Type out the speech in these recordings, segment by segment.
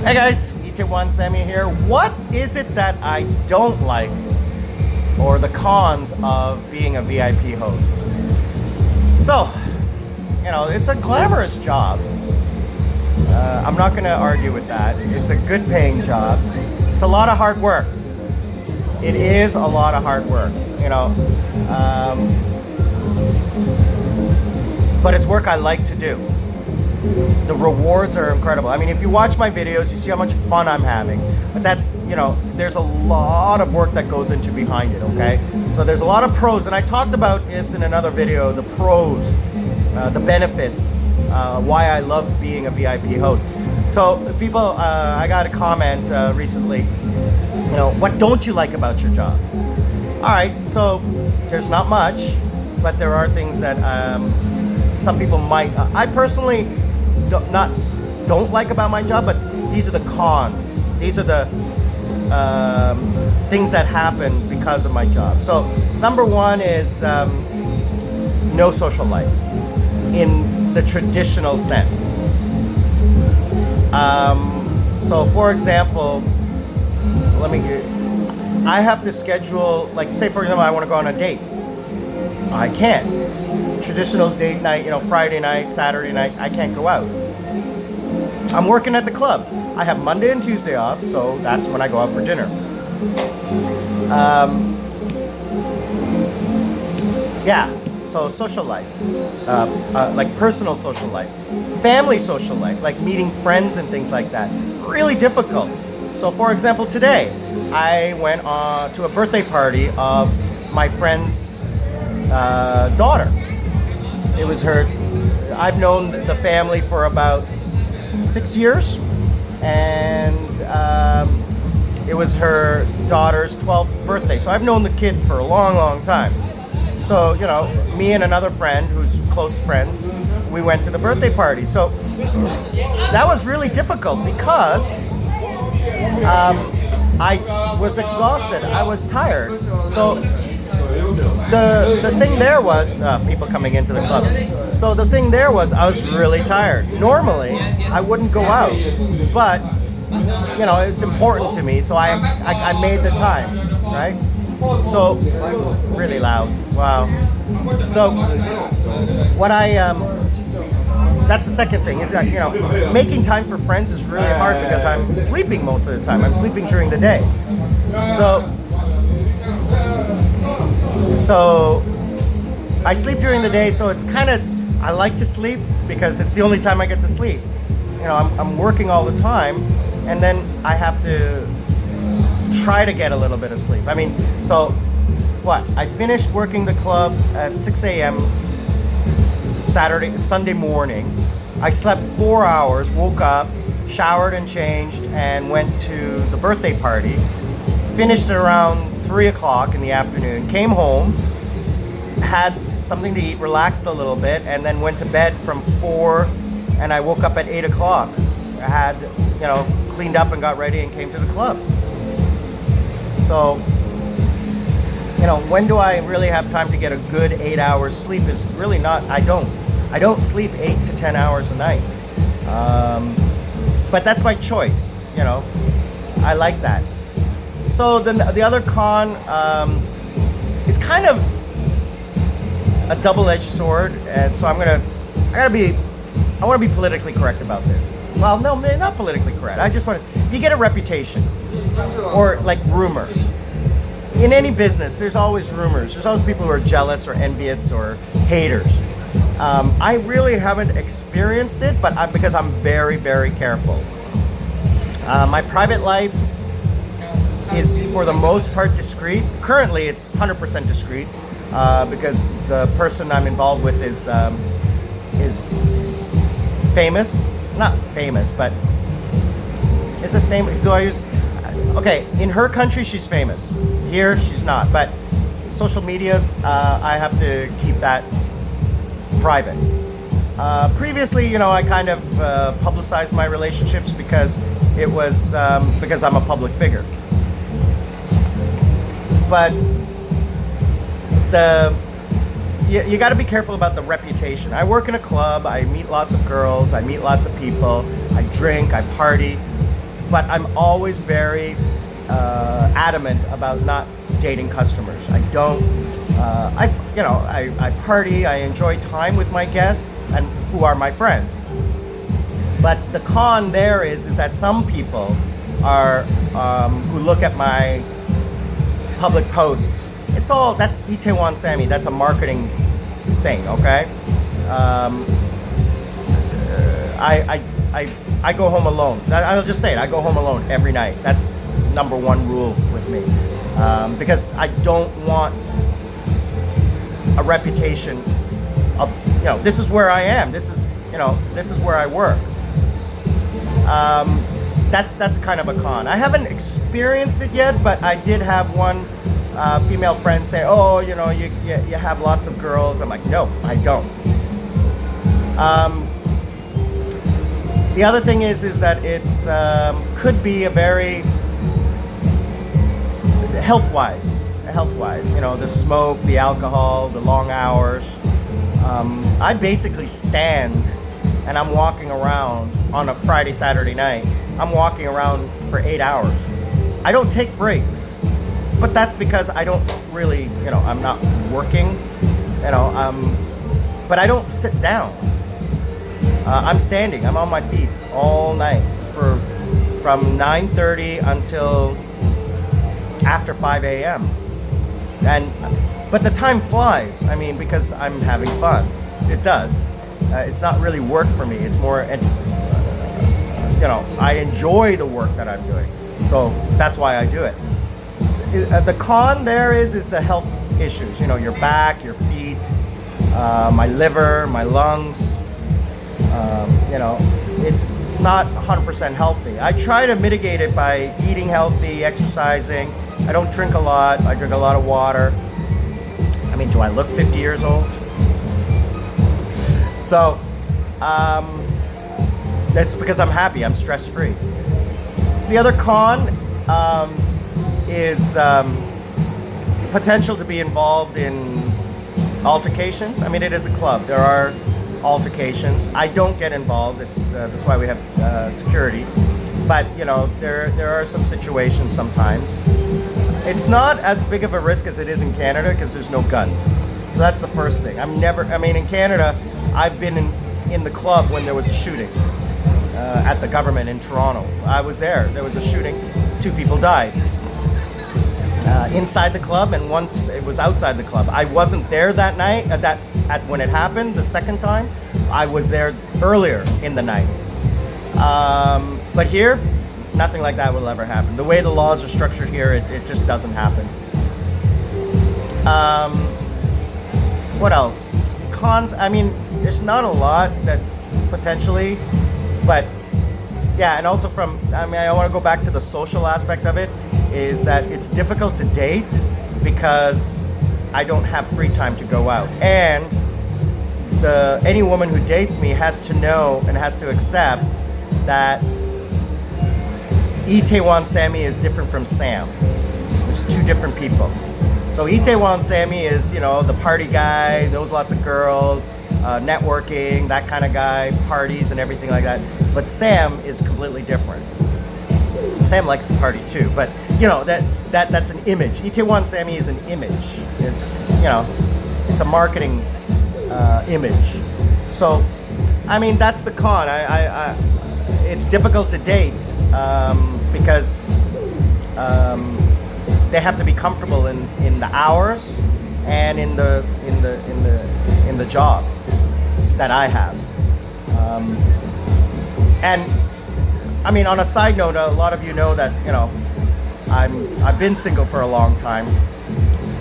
Hey guys, ET1 Sammy here. What is it that I don't like, or the cons of being a VIP host? So, it's a glamorous job. I'm not going to argue with that. It's a good paying job. It's a lot of hard work. It is a lot of hard work, but it's work I like to do. The rewards are incredible. I mean, if you watch my videos, you see how much fun I'm having. But that's, there's a lot of work that goes into behind it, okay? So there's a lot of pros, and I talked about this in another video, the pros, the benefits, why I love being a VIP host. So people, I got a comment recently, what don't you like about your job? All right, so there's not much, but there are things that some people might, I personally don't like about my job, but these are the cons. These are the things that happen because of my job. So number one is no social life in the traditional sense. So for example, I have to schedule, like say for example, I want to go on a date. I can't. Traditional date night, Friday night, Saturday night, I can't go out. I'm working at the club. I have Monday and Tuesday off, so that's when I go out for dinner. So social life, like personal social life, family social life, like meeting friends and things like that, really difficult. So for example, today, I went to a birthday party of my friend's daughter. It was her, I've known the family for about 6 years, and it was her daughter's 12th birthday. So I've known the kid for a long, long time. So, me and another friend who's close friends, we went to the birthday party. So that was really difficult because I was exhausted, I was tired. So the thing there was, people coming into the club. So the thing there was, I was really tired. Normally, I wouldn't go out, but, it's important to me, so I made the time, right? So, really loud, wow. So, that's the second thing, is that, making time for friends is really hard because I'm sleeping most of the time. I'm sleeping during the day. So I sleep during the day, so it's kind of, I like to sleep because it's the only time I get to sleep. I'm working all the time, and then I have to try to get a little bit of sleep. I mean, so I finished working the club at 6 a.m. Sunday morning. I slept 4 hours, woke up, showered and changed, and went to the birthday party. Finished at around 3 o'clock in the afternoon, came home, had something to eat, relaxed a little bit, and then went to bed from 4, and I woke up at 8 o'clock. I had, cleaned up and got ready and came to the club. So, when do I really have time to get a good 8 hours sleep is really not, I don't sleep 8 to 10 hours a night. But that's my choice, I like that. So the other con is kind of a double-edged sword, and so I want to be politically correct about this. Well, no, not politically correct. I just want to, you get a reputation, or like rumor. In any business, there's always rumors. There's always people who are jealous or envious or haters. I really haven't experienced it, but because I'm very, very careful. My private life is for the most part discreet. Currently, it's 100% discreet because the person I'm involved with is famous. Not famous, but is it famous? Do I use? Okay, in her country, she's famous. Here, she's not. But social media, I have to keep that private. Previously, I kind of publicized my relationships because it was because I'm a public figure. But you got to be careful about the reputation. I work in a club, I meet lots of girls, I meet lots of people, I drink, I party. but I'm always very adamant about not dating customers. I don't. I party. I enjoy time with my guests and who are my friends. But the con there is that some people are who look at my public posts. That's Itaewon Sammy. That's a marketing thing. Okay. I go home alone. I'll just say it. I go home alone every night. That's number one rule with me, because I don't want a reputation of, this is where I am. This is where I work. That's kind of a con. I haven't experienced it yet, but I did have one female friend say, "Oh, you have lots of girls." I'm like, "No, I don't." The other thing is that it's could be a very health-wise, the smoke, the alcohol, the long hours. I basically stand and I'm walking around on a Friday, Saturday night. I'm walking around for 8 hours. I don't take breaks, but that's because I don't really, I'm not working, but I don't sit down. I'm standing. I'm on my feet all night from 9:30 until after 5 a.m. But the time flies. I mean, because I'm having fun. It does. It's not really work for me. It's more, I enjoy the work that I'm doing. So that's why I do it. The con there is the health issues. Your back, your feet, my liver, my lungs. It's not 100% healthy. I try to mitigate it by eating healthy, exercising. I don't drink a lot. I drink a lot of water. I mean, do I look 50 years old? So, that's because I'm happy. I'm stress-free. The other con is potential to be involved in altercations. I mean, it is a club. There are altercations. I don't get involved. That's why we have security. But there are some situations sometimes. It's not as big of a risk as it is in Canada because there's no guns. So that's the first thing. In Canada, I've been in the club when there was a shooting at the government in Toronto. I was there. There was a shooting. 2 people died inside the club, and once it was outside the club. I wasn't there that night. When it happened the second time, I was there earlier in the night. But here, nothing like that will ever happen. The way the laws are structured here, it just doesn't happen. What else? Cons, there's not a lot that potentially, but yeah, and also I want to go back to the social aspect of it, is that it's difficult to date because I don't have free time to go out. And any woman who dates me has to know and has to accept that Itaewon Sammy is different from Sam. There's 2 different people. So Itaewon Sammy is, the party guy, knows lots of girls, networking, that kind of guy, parties and everything like that. But Sam is completely different. Sam likes to party too, but that's an image. Itaewon Sammy is an image. It's a marketing image. So, that's the con. It's difficult to date because they have to be comfortable in the hours and in the job that I have. On a side note, a lot of you know that I've been single for a long time,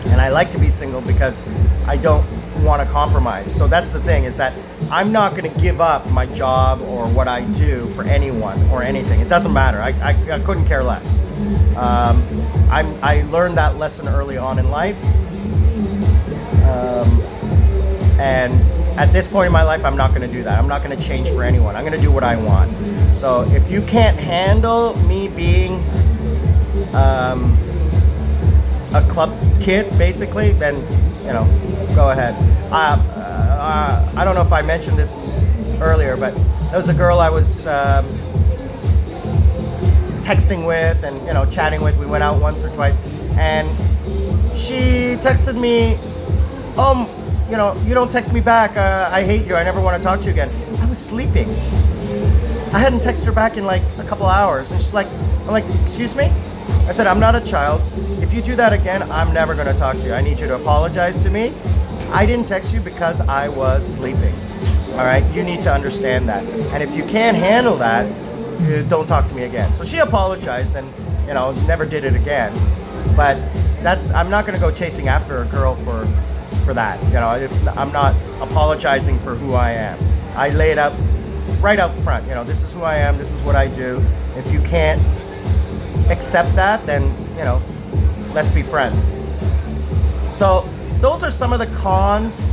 and I like to be single because I don't want to compromise. So that's the thing, is that I'm not going to give up my job or what I do for anyone or anything. It doesn't matter. I couldn't care less. I learned that lesson early on in life, and at this point in my life, I'm not going to do that. I'm not going to change for anyone. I'm going to do what I want. So if you can't handle me being a club kid, basically, then go ahead. I don't know if I mentioned this earlier, but there was a girl I was texting with and chatting with. We went out once or twice, and she texted me, you don't text me back. I hate you. I never want to talk to you again. I was sleeping. I hadn't texted her back in like a couple hours, and I'm like, excuse me? I said, I'm not a child. If you do that again, I'm never going to talk to you. I need you to apologize to me. I didn't text you because I was sleeping. All right, you need to understand that. And if you can't handle that, don't talk to me again. So she apologized and, never did it again. But I'm not going to go chasing after a girl for that. I'm not apologizing for who I am. I lay it out right up front. This is who I am. This is what I do. If you can't accept that, then, let's be friends. So those are some of the cons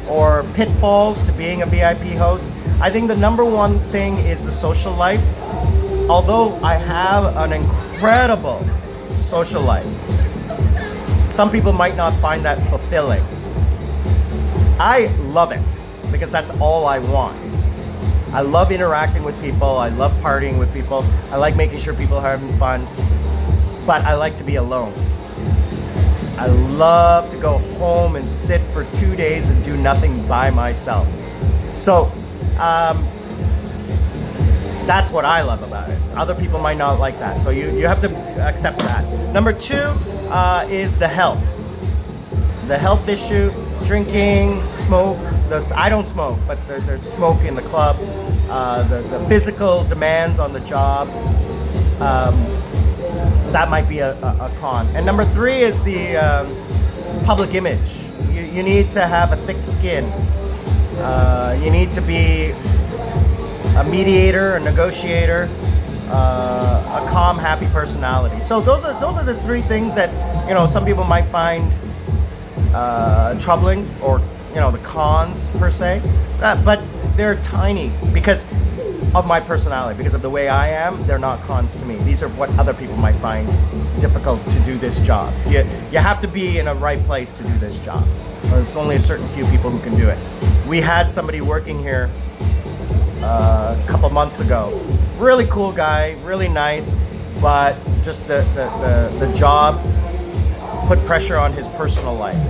or pitfalls to being a VIP host. I think the number one thing is the social life. Although I have an incredible social life, some people might not find that fulfilling. I love it because that's all I want. I love interacting with people. I love partying with people. I like making sure people are having fun, but I like to be alone. I love to go home and sit for 2 days and do nothing by myself. So that's what I love about it. Other people might not like that. So you have to accept that. Number two is the health. The health issue, drinking, smoke. I don't smoke, but there's smoke in the club. The physical demands on the job. That might be a con. And number three is the public image. You need to have a thick skin. You need to be a mediator, a negotiator, a calm, happy personality. So those are the three things that some people might find troubling, or the cons per se. But they're tiny because of my personality, because of the way I am. They're not cons to me. These are what other people might find difficult to do this job. You have to be in a right place to do this job. There's only a certain few people who can do it. We had somebody working here a couple months ago. Really cool guy, really nice, but just the job put pressure on his personal life.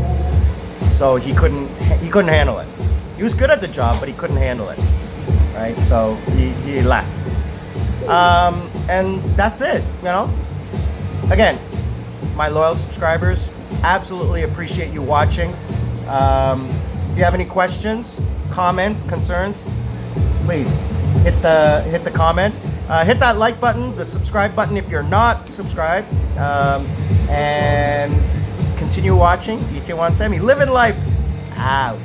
So he couldn't handle it. He was good at the job, but he couldn't handle it. Right? So he left. And that's it, Again, my loyal subscribers, absolutely appreciate you watching. If you have any questions, comments, concerns, please hit the comments. Hit that like button, the subscribe button if you're not subscribed, and continue watching. Itaewon Semi, living life out.